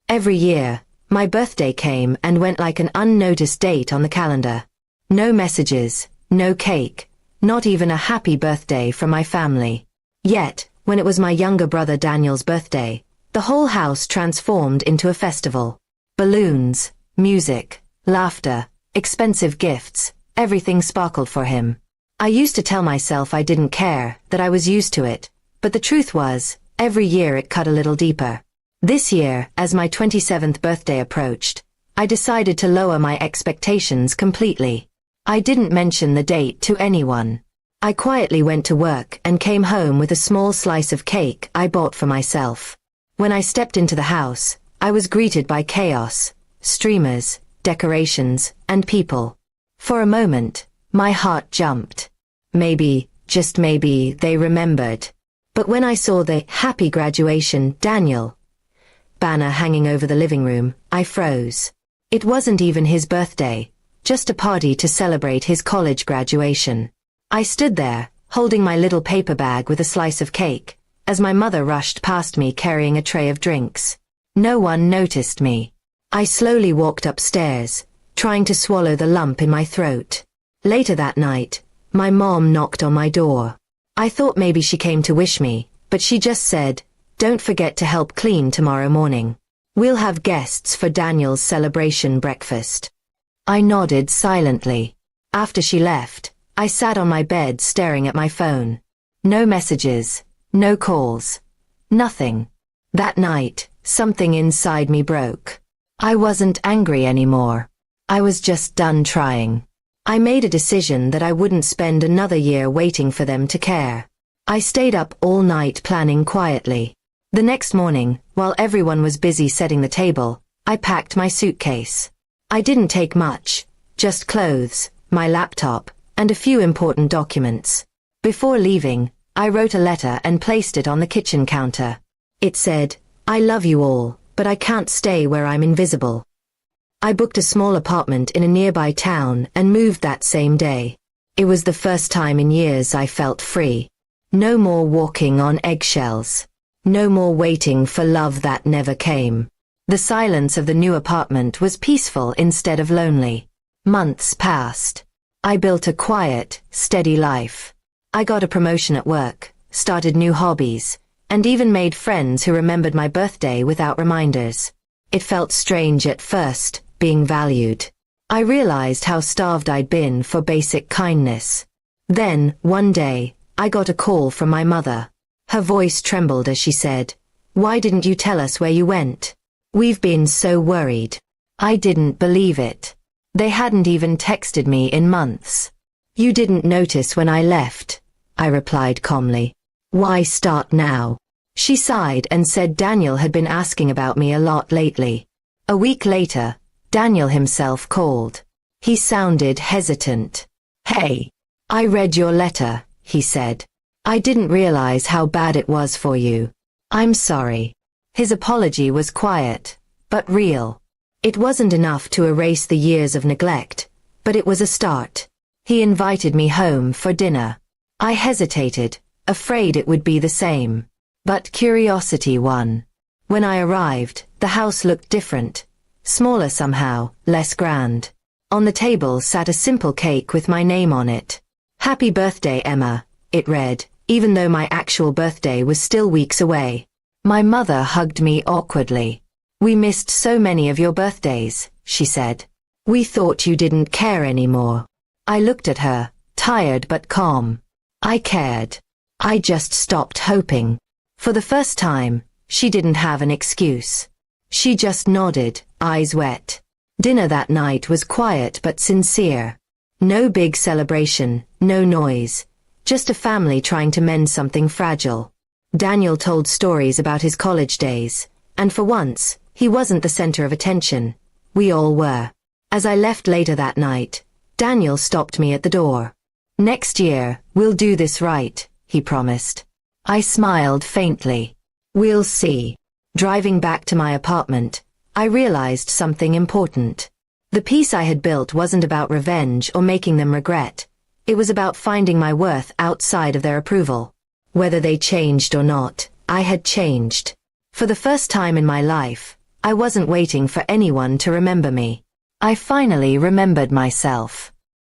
Every year, my birthday came and went like an unnoticed date on the calendar. No messages, no cake, not even a happy birthday from my family. Yet, when it was my younger brother Daniel's birthday, the whole house transformed into a festival. Balloons, music, laughter, expensive gifts, everything sparkled for him. I used to tell myself I didn't care, that I was used to it, but the truth was, every year it cut a little deeper. This year, as my 27th birthday approached, I decided to lower my expectations completely. I didn't mention the date to anyone. I quietly went to work and came home with a small slice of cake I bought for myself. When I stepped into the house, I was greeted by chaos, streamers, decorations, and people. For a moment, my heart jumped. Maybe, just maybe, they remembered. But when I saw the "Happy Graduation, Daniel" banner hanging over the living room, I froze. It wasn't even his birthday, just a party to celebrate his college graduation. I stood there, holding my little paper bag with a slice of cake, as my mother rushed past me carrying a tray of drinks. No one noticed me. I slowly walked upstairs, trying to swallow the lump in my throat. Later that night, my mom knocked on my door. I thought maybe she came to wish me, but she just said, "Don't forget to help clean tomorrow morning. We'll have guests for Daniel's celebration breakfast." I nodded silently. After she left, I sat on my bed staring at my phone. No messages, no calls, nothing. That night, something inside me broke. I wasn't angry anymore. I was just done trying. I made a decision that I wouldn't spend another year waiting for them to care. I stayed up all night planning quietly. The next morning, while everyone was busy setting the table, I packed my suitcase. I didn't take much, just clothes, my laptop, and a few important documents. Before leaving, I wrote a letter and placed it on the kitchen counter. It said, "I love you all, but I can't stay where I'm invisible." I booked a small apartment in a nearby town and moved that same day. It was the first time in years I felt free. No more walking on eggshells. No more waiting for love that never came. The silence of the new apartment was peaceful instead of lonely. Months passed. I built a quiet, steady life. I got a promotion at work, started new hobbies, and even made friends who remembered my birthday without reminders. It felt strange at first, being valued. I realized how starved I'd been for basic kindness. Then, one day, I got a call from my mother. Her voice trembled as she said, "Why didn't you tell us where you went? We've been so worried." I didn't believe it. They hadn't even texted me in months. "You didn't notice when I left," I replied calmly. "Why start now?" She sighed and said Daniel had been asking about me a lot lately. A week later, Daniel himself called. He sounded hesitant. "Hey, I read your letter," he said. "I didn't realize how bad it was for you. I'm sorry." His apology was quiet, but real. It wasn't enough to erase the years of neglect, but it was a start. He invited me home for dinner. I hesitated, afraid it would be the same. But curiosity won. When I arrived, the house looked different. Smaller somehow, less grand. On the table sat a simple cake with my name on it. "Happy birthday, Emma," it read, even though my actual birthday was still weeks away. My mother hugged me awkwardly. "We missed so many of your birthdays," she said. "We thought you didn't care anymore." I looked at her, tired but calm. I cared. I just stopped hoping. For the first time, she didn't have an excuse. She just nodded, eyes wet. Dinner that night was quiet but sincere. No big celebration, no noise. Just a family trying to mend something fragile. Daniel told stories about his college days, and for once, he wasn't the center of attention. We all were. As I left later that night, Daniel stopped me at the door. "Next year, we'll do this right," he promised. I smiled faintly. "We'll see." Driving back to my apartment, I realized something important. The peace I had built wasn't about revenge or making them regret. It was about finding my worth outside of their approval. Whether they changed or not, I had changed. For the first time in my life, I wasn't waiting for anyone to remember me. I finally remembered myself.